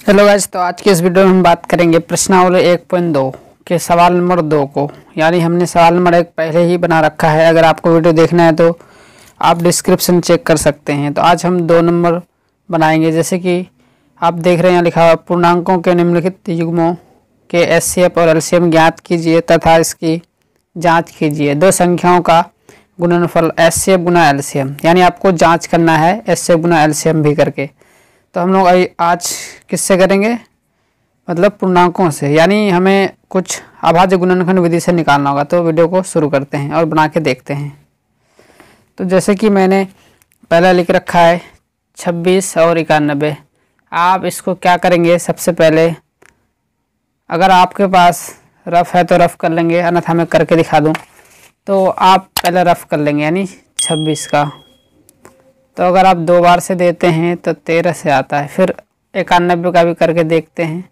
Hello guys, तो आज की इस वीडियो में हम बात करेंगे प्रश्नावली 1.2 के सवाल नंबर 2 को। यानी हमने सवाल नंबर 1 पहले ही बना रखा है। अगर आपको वीडियो देखना है तो आप डिस्क्रिप्शन चेक कर सकते हैं। तो आज हम 2 नंबर बनाएंगे। जैसे कि आप देख रहे हैं, यहाँ लिखा हुआ पूर्णांकों के निम्नलिखित युग्मों के एचसीएफ और एलसीएम ज्ञात कीजिए तथा इसकी जाँच कीजिए। 2 संख्याओं का गुणनफल एचसीएफ गुना एलसीएम, यानी आपको जाँच करना है एचसीएफ गुना एलसीएम भी करके। तो हम लोग आज किससे करेंगे, मतलब पूर्णांकों से, यानी हमें कुछ अभाज्य गुणनखंड विधि से निकालना होगा। तो वीडियो को शुरू करते हैं और बना के देखते हैं। तो जैसे कि मैंने पहला लिख रखा है 26 और 91। आप इसको क्या करेंगे, सबसे पहले अगर आपके पास रफ़ है तो रफ़ कर लेंगे, अन्यथा मैं करके दिखा दूँ। तो आप पहले रफ़ कर लेंगे, यानी 26 का। तो अगर आप 2 बार से देते हैं तो 13 से आता है। फिर 91 का भी करके देखते हैं।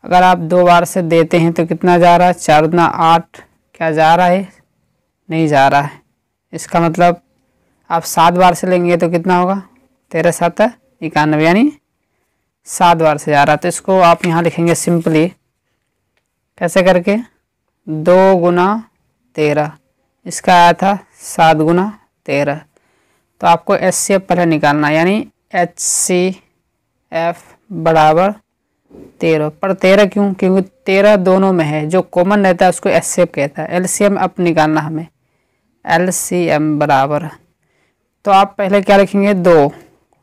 अगर आप 2 बार से देते हैं तो कितना जा रहा है, 4 दूना 8। क्या जा रहा है, नहीं जा रहा है। इसका मतलब आप 7 बार से लेंगे तो कितना होगा, 13 7 91, यानी 7 बार से जा रहा है। तो इसको आप यहाँ लिखेंगे सिंपली, कैसे करके, 2 गुना 13। इसका आया था 7 गुना 13। तो आपको एचसीएफ पहले निकालना, यानी एचसीएफ बराबर 13। पर 13 क्यों, क्योंकि 13 दोनों में है। जो कॉमन रहता है उसको एचसीएफ कहता है। एलसीएम अब निकालना हमें, एलसीएम बराबर। तो आप पहले क्या लिखेंगे, 2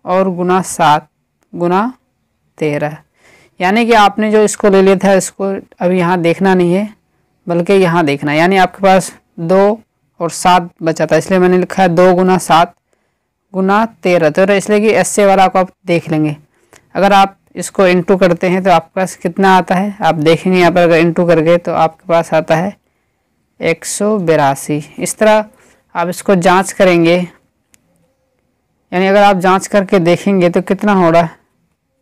और गुना 7 गुना 13। यानी कि आपने जो इसको ले लिया था, इसको अभी यहाँ देखना नहीं है बल्कि यहाँ देखना है। यानी आपके पास 2 और 7 बचा था, इसलिए मैंने लिखा है 2 गुना 7 गुना 13। तो इसलिए कि एस वाला को आप देख लेंगे। अगर आप इसको इंटू करते हैं तो आपके पास कितना आता है, आप देखेंगे यहाँ पर। अगर इंटू करके तो आपके पास आता है 182। इस तरह आप इसको जांच करेंगे, यानी अगर आप जांच करके देखेंगे तो कितना हो रहा है।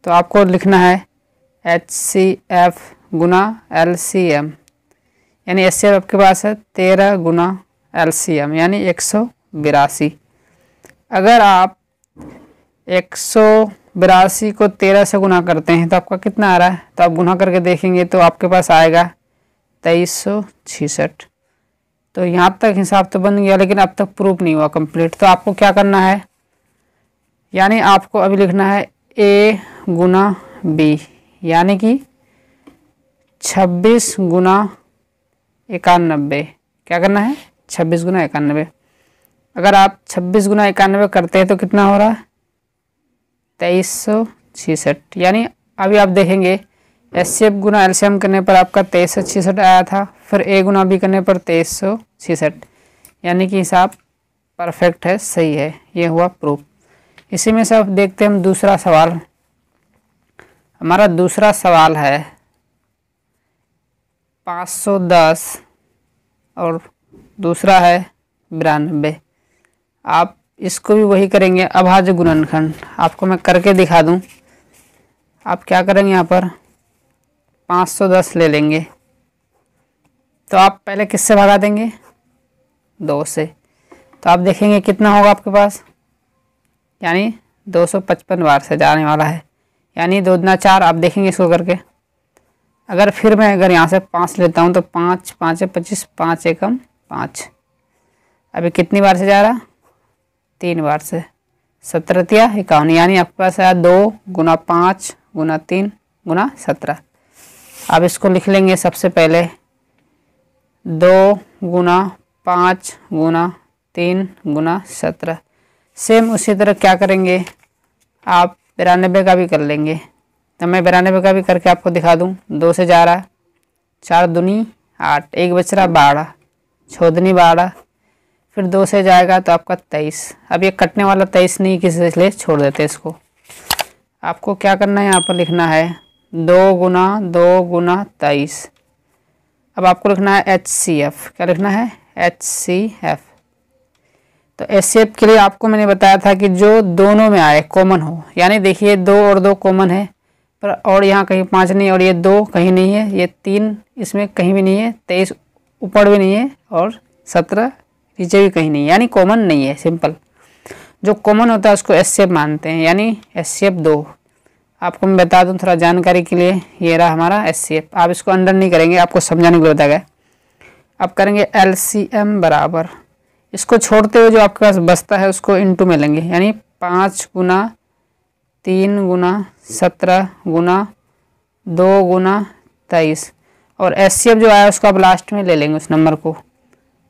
तो आपको लिखना है एचसीएफ गुना एलसीएम, यानी एचसीएफ आपके पास है 13 गुना एलसीएम, यानी 182। अगर आप 182 को 13 से गुना करते हैं तो आपका कितना आ रहा है, तो आप गुना करके देखेंगे तो आपके पास आएगा 2366। तो यहाँ तक हिसाब तो बन गया, लेकिन अब तक प्रूफ नहीं हुआ कंप्लीट। तो आपको क्या करना है, यानी आपको अभी लिखना है ए गुना बी, यानी कि 26 गुना 91। क्या करना है, 26 गुना 91। अगर आप 26 गुना 91 करते हैं तो कितना हो रहा है, 2366। यानी अभी आप देखेंगे एचसीएफ गुना एलसीएम करने पर आपका 2366 आया था। फिर ए गुना बी करने पर 2366, यानी कि हिसाब परफेक्ट है, सही है। ये हुआ प्रूफ। इसी में से अब देखते हैं हम दूसरा सवाल। हमारा दूसरा सवाल है 510 और दूसरा है 92। आप इसको भी वही करेंगे, अभाज्य गुणनखंड। आपको मैं करके दिखा दूं। आप क्या करेंगे, यहाँ पर 510 ले लेंगे। तो आप पहले किससे भगा देंगे, 2 से। तो आप देखेंगे कितना होगा आपके पास, यानी 255 बार से जाने वाला है, यानी 2 दूना 4। आप देखेंगे इसको करके। अगर फिर मैं यहाँ से 5 लेता हूँ तो 5 5 25, 5 एकम 5। अभी कितनी बार से जा रहा, 3 बार से। 17 तिया 51, यानी आपके पास आया 2 गुना 5 गुना 3 गुना 17। अब इसको लिख लेंगे सबसे पहले, 2 गुना 5 गुना 3 गुना 17। सेम उसी तरह क्या करेंगे, आप 92 का भी कर लेंगे। तो मैं 92 का भी करके आपको दिखा दूं। 2 से जा रहा, 4 दूनी 8, 1 बच रहा 12, 6 दूनी 12। फिर 2 से जाएगा तो आपका 23। अब ये कटने वाला 23 नहीं, किसी से इसलिए छोड़ देते हैं इसको। आपको क्या करना है, यहाँ पर लिखना है 2 गुना 2 गुना 23। अब आपको लिखना है एचसीएफ। क्या लिखना है, एचसीएफ। तो एचसीएफ के लिए आपको मैंने बताया था कि जो दोनों में आए, कॉमन हो। यानी देखिए 2 और 2 कॉमन है, पर और यहाँ कहीं 5 नहीं, और ये 2 कहीं नहीं है, ये 3 इसमें कहीं भी नहीं है, 23 ऊपर भी नहीं है, और 17 नीचे भी कहीं नहीं, यानी कॉमन नहीं है। सिंपल जो कॉमन होता है उसको एचसीएफ मानते हैं, यानी एचसीएफ 2। आपको मैं बता दूं थोड़ा जानकारी के लिए, ये रहा हमारा एचसीएफ। आप इसको अंडर नहीं करेंगे, आपको समझाने के लिए बताया गया। अब करेंगे एलसीएम बराबर, इसको छोड़ते हुए जो आपके पास बचता है उसको इनटू में लेंगे, यानी 5 गुना 3 गुना 17 गुना 2 गुना 23, और एचसीएफ जो आया उसको आप लास्ट में ले लेंगे उस नंबर को।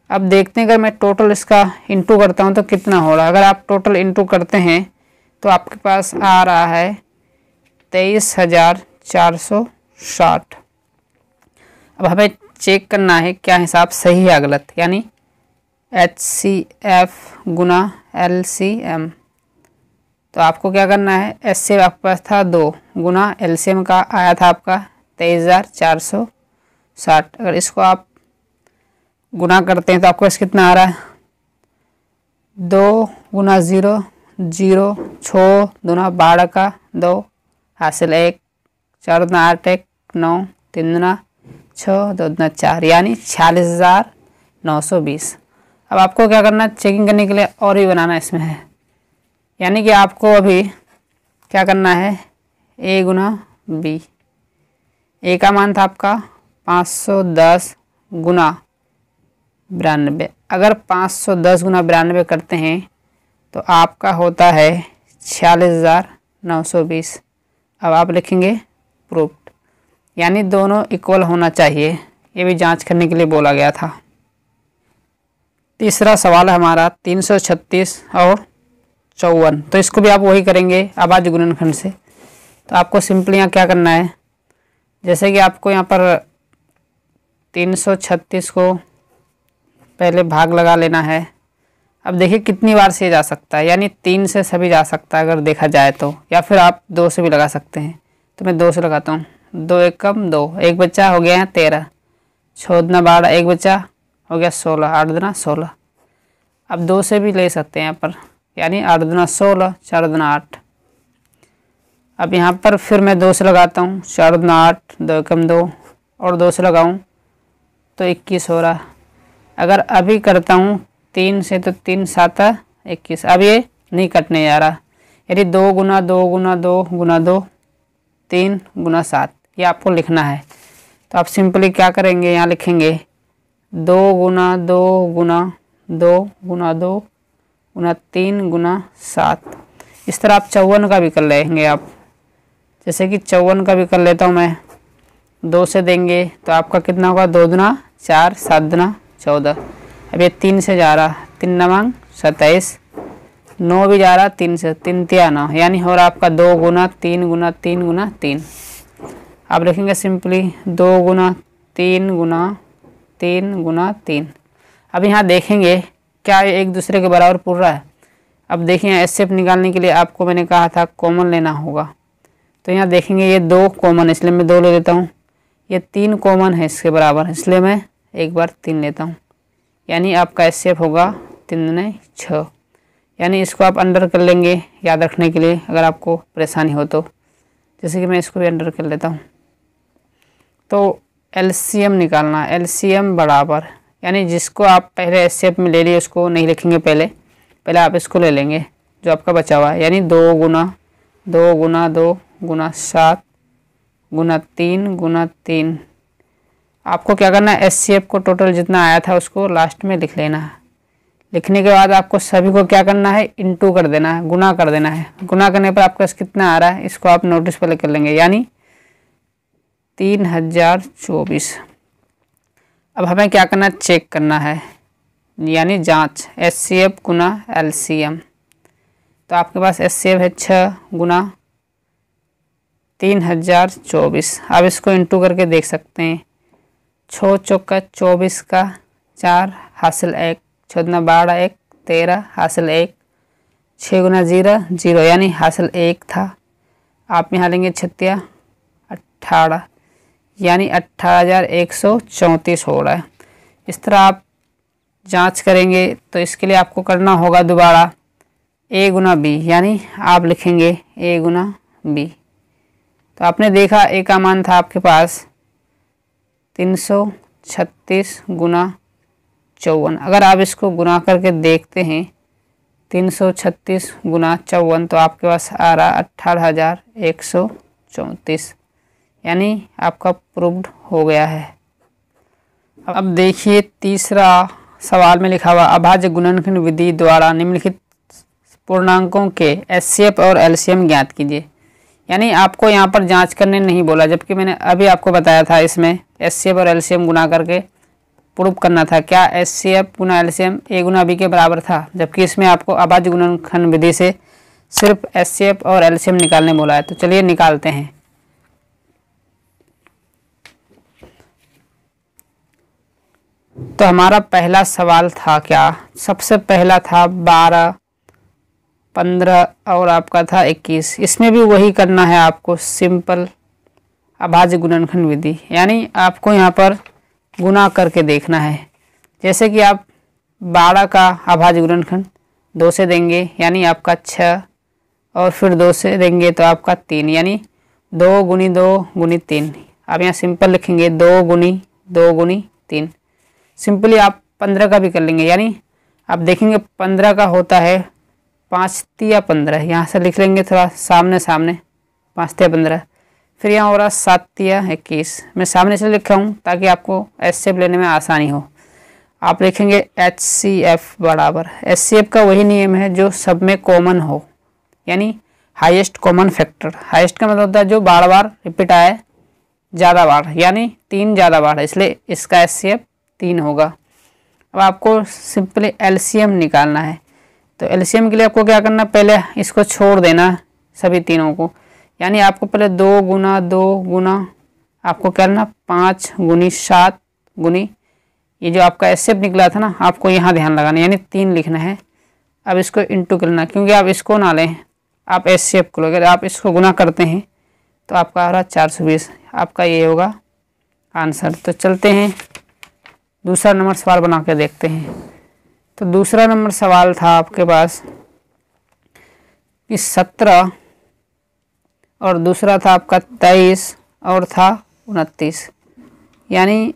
अब देखते हैं अगर मैं टोटल इसका इंटू करता हूँ तो कितना हो रहा है। अगर आप टोटल इंटू करते हैं तो आपके पास आ रहा है 23,460। अब हमें चेक करना है क्या हिसाब सही है गलत, यानी HCF गुना LCM। तो आपको क्या करना है, HCF आपके पास था 2 गुना LCM का आया था आपका 23,460। अगर इसको आप गुना करते हैं तो आपके पास कितना आ रहा है, 2 गुना 0 0 6 दूना 12 का 2 हासिल 1 4 दूना 8 1 9 3 दूना 6 2 दूना 4, यानी 46,920। अब आपको क्या करना है, चेकिंग करने के लिए और भी बनाना इसमें है, यानी कि आपको अभी क्या करना है, A गुना B। A का मान था आपका 510 गुना 92। अगर 510 गुना 92 करते हैं तो आपका होता है 46,920। अब आप लिखेंगे प्रूफ्ड, यानी दोनों इक्वल होना चाहिए, ये भी जांच करने के लिए बोला गया था। तीसरा सवाल है हमारा 336 और 54, तो इसको भी आप वही करेंगे अभाज्य गुणनखंड से। तो आपको सिंपली यहाँ क्या करना है, जैसे कि आपको यहाँ पर 336 को पहले भाग लगा लेना है। अब देखिए कितनी बार से जा सकता है, यानी 3 से सभी जा सकता है अगर देखा जाए तो, या फिर आप 2 से भी लगा सकते हैं। तो मैं 2 से लगाता हूँ, 2 1 कम 2, एक बच्चा हो गया है 13, 6 दूना 12, एक बच्चा हो गया 16, 8 दूना 16। अब 2 से भी ले सकते हैं यहाँ पर, यानी 8 दूना 16, 4 दूना 8। अब यहाँ पर फिर मैं 2 से लगाता हूँ, 4 दूना 8, 2 कम 2, और 2 से लगाऊँ तो 21 हो रहा। अगर अभी करता हूँ 3 से तो 3 7 21, अब ये नहीं कटने जा रहा, यानी 2 गुना 2 गुना 2 गुना 2 3 गुना 7, ये आपको लिखना है। तो आप सिंपली क्या करेंगे, यहाँ लिखेंगे 2 गुना 2 गुना 2 गुना 2 गुना 3 गुना 7। इस तरह आप 54 का भी कर लेंगे आप, जैसे कि 54 का भी कर लेता हूँ मैं, 2 से देंगे तो आपका कितना होगा, 2 दूना 4, 7 दूना 14। अब ये 3 से जा रहा, 3 नवांग 27, 9 भी जा रहा 3 से, 3 तिया 9, यानी हो रहा आपका 2 गुना 3 गुना 3 गुना 3। आप लिखेंगे सिंपली 2 गुना 3 गुना 3 गुना 3। अब यहाँ देखेंगे क्या ये एक दूसरे के बराबर पूर रहा है। अब देखिए एचसीएफ निकालने के लिए आपको मैंने कहा था कॉमन लेना होगा, तो यहाँ देखेंगे ये 2 कॉमन, इसलिए मैं 2 ले लेता हूँ। ये 3 कॉमन है इसके बराबर, इसलिए मैं एक बार 3 लेता हूँ, यानी आपका एचसीएफ होगा 3 दूने 6। यानी इसको आप अंडर कर लेंगे याद रखने के लिए अगर आपको परेशानी हो तो, जैसे कि मैं इसको भी अंडर कर लेता हूँ। तो एलसीएम निकालना, एलसीएम बराबर, यानी जिसको आप पहले एचसीएफ में ले लिए उसको नहीं लिखेंगे, पहले आप इसको ले लेंगे जो आपका बचा हुआ है, यानी 2 गुना 2 गुना 2 गुना 7 गुना 3 गुना 3। आपको क्या करना है, एचसीएफ को टोटल जितना आया था उसको लास्ट में लिख लेना है। लिखने के बाद आपको सभी को क्या करना है, इनटू कर देना है, गुना कर देना है। गुना करने पर आपका कितना आ रहा है इसको आप नोटिस पर कर लेंगे, यानी 3024। अब हमें क्या करना है, चेक करना है, यानी जांच, एचसीएफ गुना एलसीएम। तो आपके पास एचसीएफ है 6 गुना 3024। अब इसको इनटू करके देख सकते हैं, 6 चौका 24 का 4 हासिल 1, 6 दूना 12 1 13 हासिल 1, 6 गुना 0 0, यानी हासिल 1 था। आप यहाँ लेंगे 6 18, यानी 18,134 हो रहा है। इस तरह आप जांच करेंगे तो इसके लिए आपको करना होगा दोबारा ए गुना बी, यानी आप लिखेंगे ए गुना बी। तो आपने देखा ए का मान था आपके पास 336 गुना 54। अगर आप इसको गुना करके देखते हैं 336 गुना 54, तो आपके पास आ रहा 18,134, यानी आपका प्रूव्ड हो गया है। अब देखिए तीसरा सवाल में लिखा हुआ अभाज्य गुणनखंड विधि द्वारा निम्नलिखित पूर्णांकों के एचसीएफ और एलसीएम ज्ञात कीजिए। यानी आपको यहाँ पर जांच करने नहीं बोला, जबकि मैंने अभी आपको बताया था इसमें एचसीएफ और एलसीएम गुना करके प्रूव करना था। क्या एचसीएफ गुना एलसीएम ए गुना बी के बराबर था, जबकि इसमें आपको अभाज्य गुणनखंड विधि से सिर्फ एचसीएफ और एलसीएम निकालने बोला है। तो चलिए निकालते हैं। तो हमारा पहला सवाल था क्या, सबसे पहला था 12, 15 और आपका था 21। इसमें भी वही करना है आपको, सिंपल अभाज्य गुणनखंड विधि, यानी आपको यहाँ पर गुना करके देखना है। जैसे कि आप 12 का अभाज्य गुणनखंड 2 से देंगे यानी आपका 6, और फिर 2 से देंगे तो आपका 3, यानी 2 गुनी 2 गुनी 3। आप यहाँ सिंपल लिखेंगे 2 गुनी 2 गुनी 3। सिंपली आप 15 का भी कर लेंगे, यानी आप देखेंगे 15 का होता है 5 तिया 15, यहाँ से लिख लेंगे थोड़ा सामने सामने, 5 तिया 15। फिर यहाँ हो रहा 7 तिया 21, मैं सामने से लिखा हूँ ताकि आपको एचसीएफ लेने में आसानी हो। आप लिखेंगे एचसीएफ बराबर, एचसीएफ का वही नियम है जो सब में कॉमन हो, यानी हाईएस्ट कॉमन फैक्टर। हाईएस्ट का मतलब होता है जो बार बार रिपीट आए ज़्यादा बार, यानी 3 ज़्यादा बार है, इसलिए इसका एचसीएफ 3 होगा। अब आपको सिंपली एलसीएम निकालना है। तो एलसीएम के लिए आपको क्या करना, पहले इसको छोड़ देना सभी तीनों को, यानी आपको पहले 2 गुना 2 गुना आपको क्या करना 5 गुनी 7 गुनी, ये जो आपका एचसीएफ निकला था ना, आपको यहाँ ध्यान लगाना, यानी 3 लिखना है। अब इसको इंटू करना, क्योंकि आप इसको ना लें, आप एचसीएफ को अगर आप इसको गुना करते हैं तो आपका आ रहा 420, आपका ये होगा आंसर। तो चलते हैं दूसरा नंबर सवाल बना के देखते हैं। तो दूसरा नंबर सवाल था आपके पास कि 17 और दूसरा था आपका 23 और था 29, यानी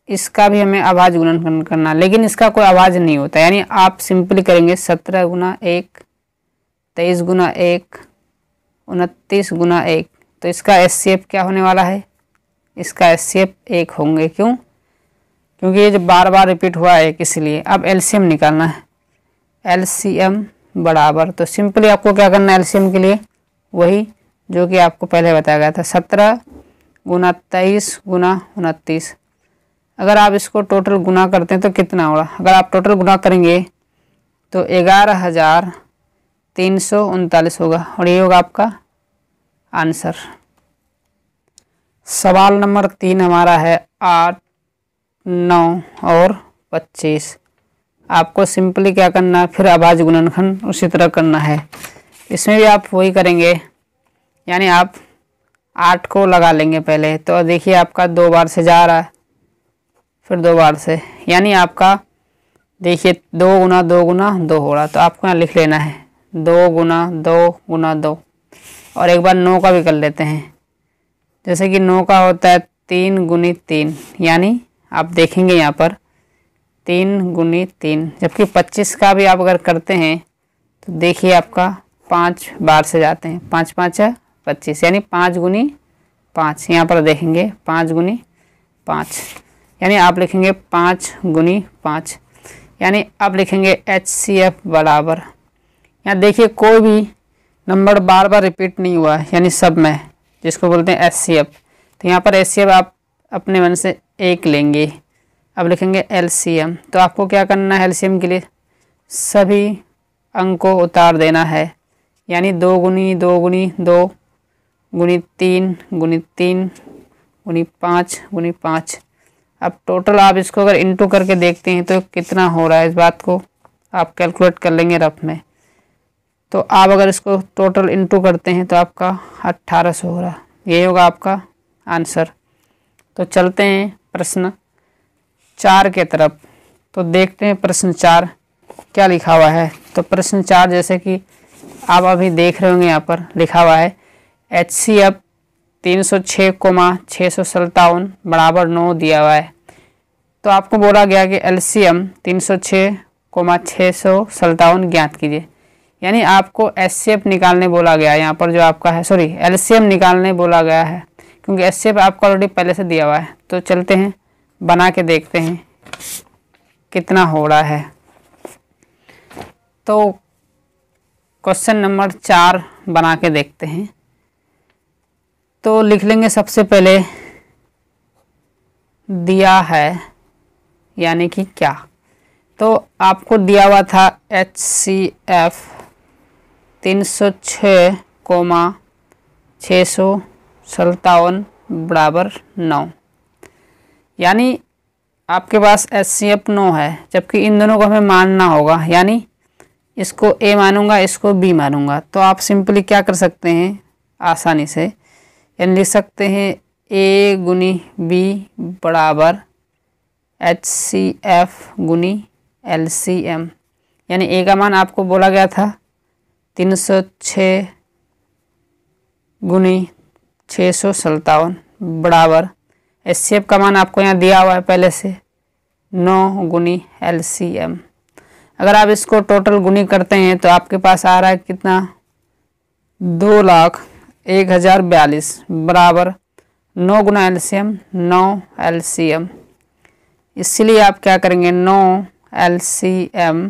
इसका भी हमें अभाज्य गुणनखंड करना, लेकिन इसका कोई अभाज्य नहीं होता। यानी आप सिंपली करेंगे 17 गुना 1, 23 गुना 1, 29 गुना 1, तो इसका एचसीएफ क्या होने वाला है, इसका एचसीएफ 1 होंगे। क्यों, क्योंकि ये जो बार बार रिपीट हुआ है इसलिए। अब एलसीएम निकालना है, एलसीएम बराबर, तो सिंपली आपको क्या करना है एलसीएम के लिए, वही जो कि आपको पहले बताया गया था, 17 गुना 23 गुना 29। अगर आप इसको टोटल गुना करते हैं तो कितना होगा, अगर आप टोटल गुना करेंगे तो 11,339 होगा, और ये होगा आपका आंसर। सवाल नंबर 3 हमारा है 8, 9 और 25। आपको सिंपली क्या करना है, फिर अभाज्य गुणनखंड उसी तरह करना है। इसमें भी आप वही करेंगे, यानी आप 8 को लगा लेंगे पहले, तो देखिए आपका 2 बार से जा रहा है, फिर 2 बार से, यानी आपका देखिए 2 गुना 2 गुना 2 हो रहा, तो आपको यहाँ लिख लेना है 2 गुना 2 गुना 2। और एक बार 9 का भी कर लेते हैं, जैसे कि 9 का होता है 3 गुनी 3, यानी आप देखेंगे यहाँ पर 3 गुनी 3, जबकि 25 का भी आप अगर करते हैं तो देखिए आपका 5 बार से जाते हैं, 5 5 है 25, यानी 5 गुनी 5, यहाँ पर देखेंगे 5 गुनी 5, यानी आप लिखेंगे 5 गुनी 5, यानी आप लिखेंगे एचसीएफ बराबर। यहाँ देखिए कोई भी नंबर बार बार रिपीट नहीं हुआ है, यानी सब में, जिसको बोलते हैं एचसीएफ। तो यहाँ पर एचसीएफ आप अपने मन से 1 लेंगे। अब लिखेंगे एलसीएम, तो आपको क्या करना है एलसीएम के लिए, सभी अंक को उतार देना है, यानी 2 गुनी 2 गुनी 2 गुनी 3 गुनी 3 गुनी 5 गुनी 5। अब टोटल आप इसको अगर इंटू करके देखते हैं तो कितना हो रहा है, इस बात को आप कैलकुलेट कर लेंगे रफ में। तो आप अगर इसको टोटल इंटू करते हैं तो आपका 1800 हो रहा, ये होगा आपका आंसर। तो चलते हैं प्रश्न 4 के तरफ, तो देखते हैं प्रश्न 4 क्या लिखा हुआ है। तो प्रश्न 4 जैसे कि आप अभी देख रहे होंगे, यहाँ पर लिखा हुआ है एचसीएफ 306,657 बराबर 9 दिया हुआ है। तो आपको बोला गया कि एलसीएम 306,657 ज्ञात कीजिए। यानी आपको एचसीएफ निकालने बोला गया है यहाँ पर, जो आपका है सॉरी एलसीएम निकालने बोला गया है, क्योंकि एचसीएफ आपको ऑलरेडी पहले से दिया हुआ है। तो चलते हैं बना के देखते हैं कितना हो रहा है। तो क्वेश्चन नंबर 4 बना के देखते हैं। तो लिख लेंगे सबसे पहले दिया है यानी कि क्या। तो आपको दिया हुआ था HCF 306,657 बराबर 9, यानी आपके पास HCF 9 है, जबकि इन दोनों को हमें मानना होगा, यानी इसको A मानूंगा, इसको B मानूंगा। तो आप सिंपली क्या कर सकते हैं आसानी से, यानी लिख सकते हैं A गुनी B बराबर HCF गुनी LCM, यानी A का मान आपको बोला गया था 306 गुनी 657 बराबर HCF का मान आपको यहाँ दिया हुआ है पहले से 9 गुनी LCM। अगर आप इसको टोटल गुनी करते हैं तो आपके पास आ रहा है कितना, 2,01,042 बराबर 9 गुना LCM 9 LCM। इसलिए आप क्या करेंगे 9 LCM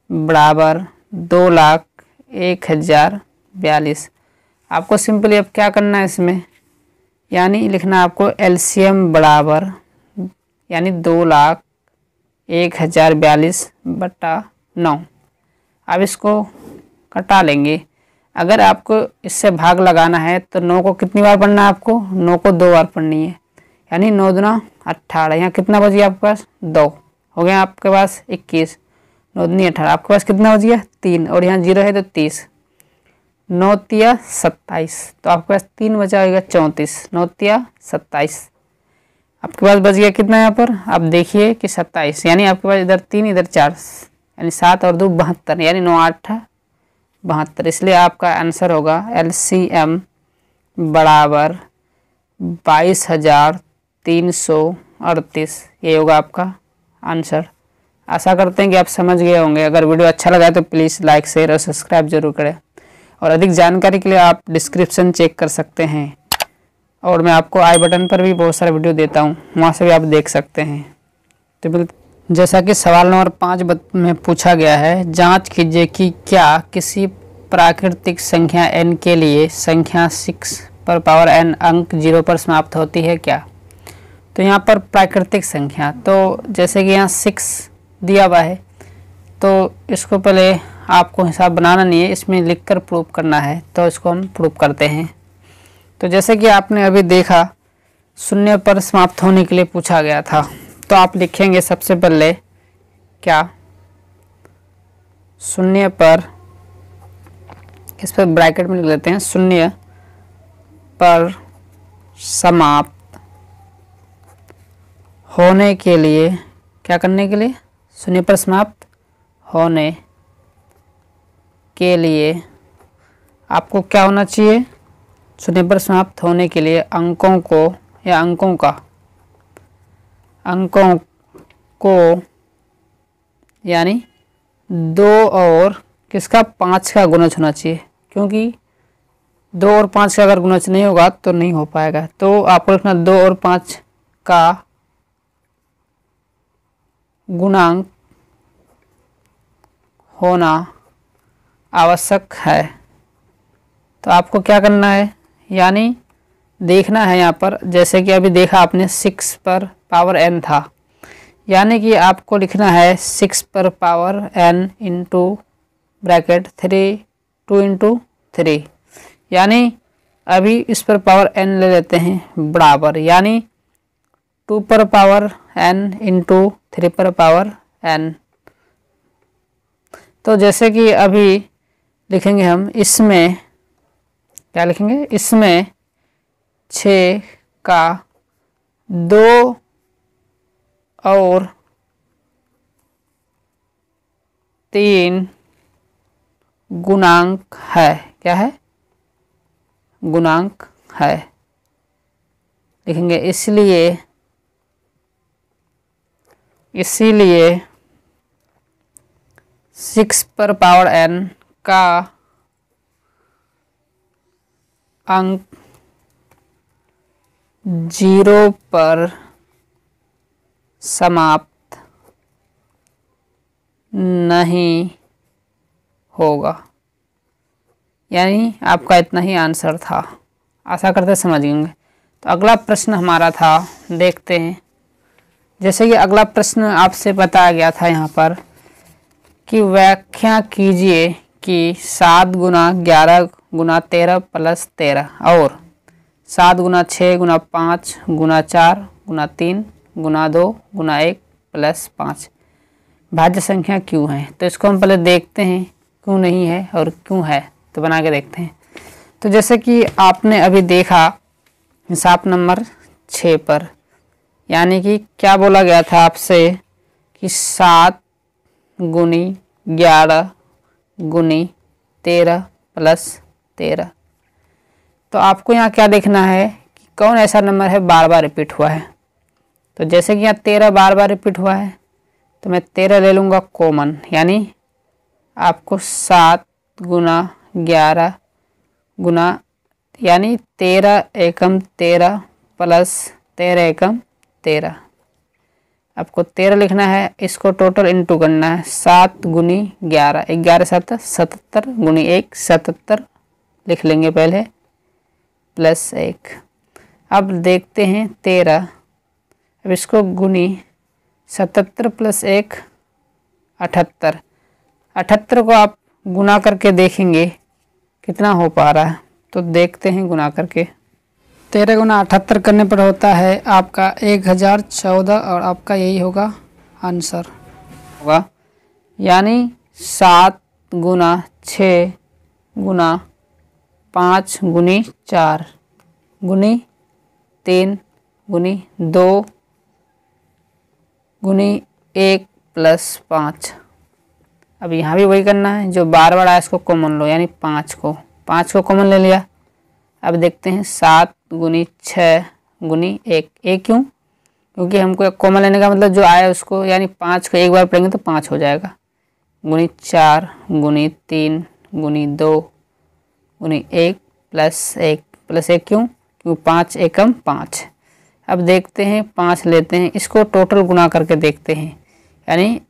बराबर 2,01,042। आपको सिंपली अब क्या करना है इसमें, यानी लिखना आपको LCM बराबर यानी 2,01,042 बटा 9। अब इसको कटा लेंगे। अगर आपको इससे भाग लगाना है तो 9 को कितनी बार पढ़ना है, आपको 9 को 2 बार पढ़नी है, यानी 9 दूना 18। यहाँ कितना बच गया आपके पास 2, हो गया आपके पास 21, 9 दूनी 18, आपके पास कितना बच गया 3, और यहाँ 0 है तो 30, 9 तिया 27, तो आपके पास 3 बचा होगा 34, 9 तिया 27। आपके पास बच गया कितना यहाँ पर, आप देखिए कि 27, यानी आपके पास इधर 3 इधर 4, यानी 7 और 2 72, यानी 9 8 72। इसलिए आपका आंसर होगा LCM बराबर 22,338। ये होगा आपका आंसर। आशा करते हैं कि आप समझ गए होंगे। अगर वीडियो अच्छा लगा तो प्लीज़ लाइक शेयर और सब्सक्राइब जरूर करें, और अधिक जानकारी के लिए आप डिस्क्रिप्शन चेक कर सकते हैं, और मैं आपको आई बटन पर भी बहुत सारे वीडियो देता हूँ, वहाँ से भी आप देख सकते हैं। तो जैसा कि सवाल नंबर 5 में पूछा गया है, जांच कीजिए कि क्या किसी प्राकृतिक संख्या n के लिए संख्या 6 पर पावर n अंक 0 पर समाप्त होती है क्या। तो यहाँ पर प्राकृतिक संख्या, तो जैसे कि यहाँ 6 दिया हुआ है, तो इसको पहले आपको हिसाब बनाना नहीं है, इसमें लिखकर प्रूफ करना है। तो इसको हम प्रूफ करते हैं। तो जैसे कि आपने अभी देखा 0 पर समाप्त होने के लिए पूछा गया था, तो आप लिखेंगे सबसे पहले क्या 0 पर, इस पर ब्रैकेट में लिख लेते हैं 0 पर समाप्त होने के लिए, क्या करने के लिए 0 पर समाप्त होने के लिए आपको क्या होना चाहिए, 0 पर समाप्त होने के लिए अंकों को या अंकों को यानी 2 और किसका 5 का गुणज होना चाहिए, क्योंकि 2 और 5 का अगर गुणज नहीं होगा तो नहीं हो पाएगा। तो आपको लिखना 2 और 5 का गुणांक होना आवश्यक है। तो आपको क्या करना है, यानी देखना है यहाँ पर, जैसे कि अभी देखा आपने 6 पर पावर n था, यानी कि आपको लिखना है 6 पर power n into bracket 3 2 into 3, यानी अभी इस पर पावर n ले लेते हैं बराबर, यानी 2 पर पावर n इंटू 3 पर पावर n। तो जैसे कि अभी लिखेंगे हम, इसमें क्या लिखेंगे, इसमें 6 का 2 और 3 गुणांक है, क्या है गुणांक है लिखेंगे। इसीलिए 6 पर पावर n का अंक 0 पर समाप्त नहीं होगा। यानी आपका इतना ही आंसर था। आशा करते समझ गए। तो अगला प्रश्न हमारा था, देखते हैं। जैसे कि अगला प्रश्न आपसे बताया गया था यहाँ पर कि व्याख्या कीजिए कि 7 गुना 11 गुना 13 प्लस 13 और 7 गुना 6 गुना 5 गुना 4 गुना 3 गुना 2 गुना 1 प्लस 5 भाज्य संख्या क्यों है। तो इसको हम पहले देखते हैं क्यों नहीं है और क्यों है, तो बना के देखते हैं। तो जैसे कि आपने अभी देखा हिसाब नंबर 6 पर, यानी कि क्या बोला गया था आपसे कि 7 गुनी 11 गुनी 13 प्लस 13। तो आपको यहाँ क्या देखना है कि कौन ऐसा नंबर है बार बार रिपीट हुआ है। तो जैसे कि यहाँ 13 बार बार रिपीट हुआ है तो मैं 13 ले लूँगा कॉमन, यानी आपको 7 गुना 11 गुना यानी 13 एकम 13 प्लस 13 एकम 13, आपको 13 लिखना है। इसको टोटल इंटू करना है 7 गुनी 11, 11 7 77 गुनी 1 77 लिख लेंगे पहले प्लस 1। अब देखते हैं 13, अब इसको गुनी 77 प्लस 1 78, 78 को आप गुना करके देखेंगे कितना हो पा रहा है। तो देखते हैं गुना करके। 13 गुना 78 करने पर होता है आपका 1014 और आपका यही होगा आंसर होगा। यानी 7 गुना 6 गुना 5 गुनी 4 गुनी 3 गुनी 2 गुनी 1 प्लस 5। अब यहाँ भी वही करना है, जो बार बार आया इसको कॉमन लो, यानी 5 को कॉमन ले लिया। अब देखते हैं 7 गुनी 6 गुनी 1, 1 क्यों, क्योंकि हमको कॉमन लेने का मतलब जो आया उसको, यानी 5 को एक बार पढ़ेंगे तो 5 हो जाएगा। गुनी 4 गुनी 3 गुनी 2 गुनी 1 प्लस 1 क्यों, क्योंकि 5 एकम 5। अब देखते हैं 5 लेते हैं, इसको टोटल गुना करके देखते हैं, यानी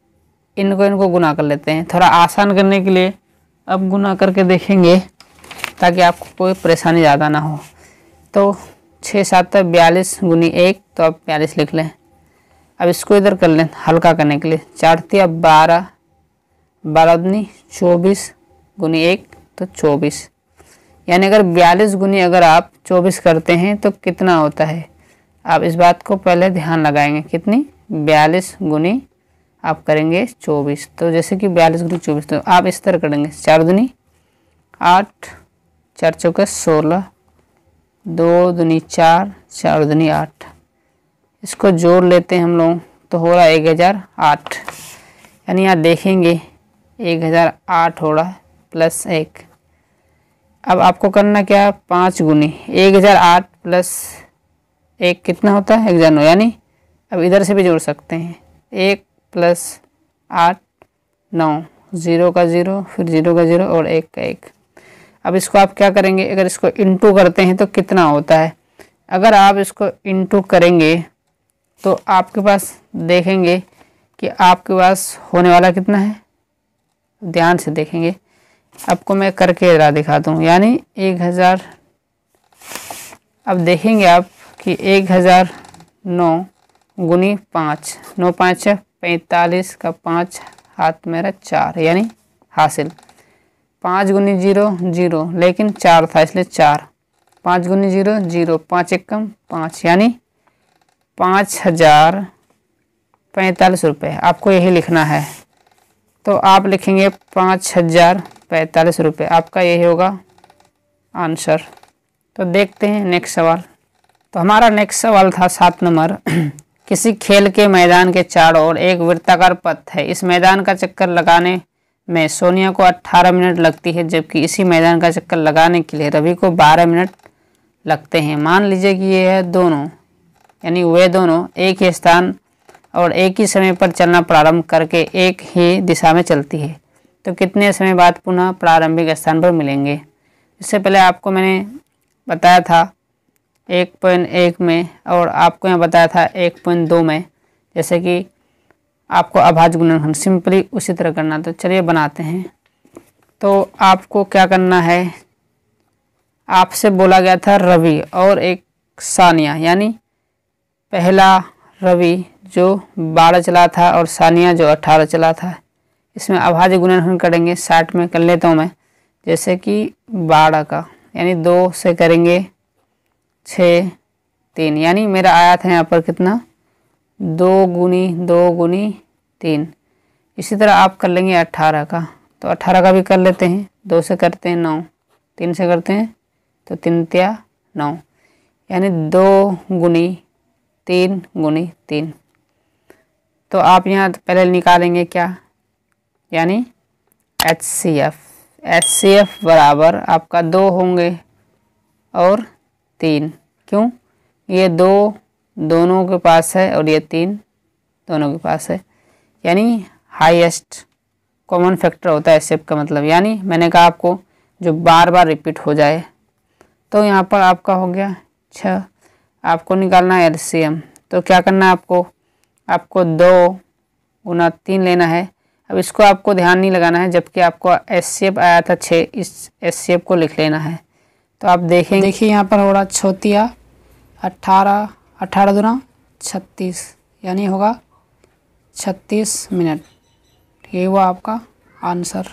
इनको गुना कर लेते हैं थोड़ा आसान करने के लिए। अब गुना करके देखेंगे ताकि आपको कोई परेशानी ज़्यादा ना हो। तो 6 7 42 गुनी 1, तो आप 42 लिख लें। अब इसको इधर कर लें हल्का करने के लिए, 4 3 12 12 दूनी 24 गुनी 1 तो 24, यानी अगर 42 गुनी अगर आप 24 करते हैं तो कितना होता है। आप इस बात को पहले ध्यान लगाएंगे, कितनी 42 गुनी आप करेंगे 24। तो जैसे कि 42 गुनी 24, तो आप इस तरह करेंगे 4 दूनी 8 4 चौके 16 2 दूनी 4 4 दूनी 8, इसको जोड़ लेते हैं हम लोग तो हो रहा है 1008। यानी यहाँ देखेंगे 1008 हो रहा है प्लस 1। अब आपको करना क्या, 5 गुनी 1008 प्लस 1 कितना होता है 1009, यानी अब इधर से भी जोड़ सकते हैं 1 प्लस 8 9, 0 का 0 फिर 0 का 0 और 1 का 1। अब इसको आप क्या करेंगे, अगर इसको इंटू करते हैं तो कितना होता है। अगर आप इसको इंटू करेंगे तो आपके पास देखेंगे कि आपके पास होने वाला कितना है, ध्यान से देखेंगे। आपको मैं करके जरा दिखाता हूँ, यानी 1000। अब देखेंगे आप कि 1009 गुनी 5 9 5 45 का 5 हाथ मेरा 4, यानी हासिल 5 गुनी 0 0, लेकिन 4 था इसलिए 4, 5 गुनी 0 0, 5 1 कम 5, यानी 5045 रुपये आपको यही लिखना है। तो आप लिखेंगे 5045 रुपये, आपका यही होगा आंसर। तो देखते हैं नेक्स्ट सवाल। तो हमारा नेक्स्ट सवाल था 7 नंबर। किसी खेल के मैदान के चारों ओर एक वृत्ताकार पथ है। इस मैदान का चक्कर लगाने में सोनिया को 18 मिनट लगती है, जबकि इसी मैदान का चक्कर लगाने के लिए रवि को 12 मिनट लगते हैं। मान लीजिए कि ये है दोनों, यानी वे दोनों एक ही स्थान और एक ही समय पर चलना प्रारंभ करके एक ही दिशा में चलती है। तो कितने समय बाद पुनः प्रारंभिक स्थान पर मिलेंगे। इससे पहले आपको मैंने बताया था 1.1 में और आपको यहाँ बताया था 1.2 में, जैसे कि आपको अभाज्य गुणनखंड सिंपली उसी तरह करना। तो चलिए बनाते हैं। तो आपको क्या करना है, आपसे बोला गया था रवि और एक सानिया, यानी पहला रवि जो 12 चला था और सानिया जो 18 चला था। इसमें अभाज्य गुणनखंड करेंगे। 60 में कर लेता हूँ मैं, जैसे कि 12 का, यानी 2 से करेंगे 6 3, यानी मेरा आया था यहाँ पर कितना 2 गुनी 2 गुनी 3। इसी तरह आप कर लेंगे 18 का, तो 18 का भी कर लेते हैं। 2 से करते हैं 9, 3 से करते हैं तो 3 तिया 9, यानी 2 गुनी 3 गुनी 3। तो आप यहाँ पहले निकालेंगे क्या, यानी HCF बराबर आपका 2 होंगे और 3। क्यों, ये 2 दोनों के पास है और ये 3 दोनों के पास है, यानी हाईएस्ट कॉमन फैक्टर होता है HCF का मतलब। यानी मैंने कहा आपको जो बार बार रिपीट हो जाए। तो यहाँ पर आपका हो गया 6। आपको निकालना है LCM। तो क्या करना है आपको 2 गुना 3 लेना है। अब इसको आपको ध्यान नहीं लगाना है, जबकि आपको HCF आया था 6, इस HCF को लिख लेना है। तो आप देखिए यहाँ पर हो रहा 6 18, 18 दूना 36, यानी होगा 36 मिनट। ये हुआ आपका आंसर।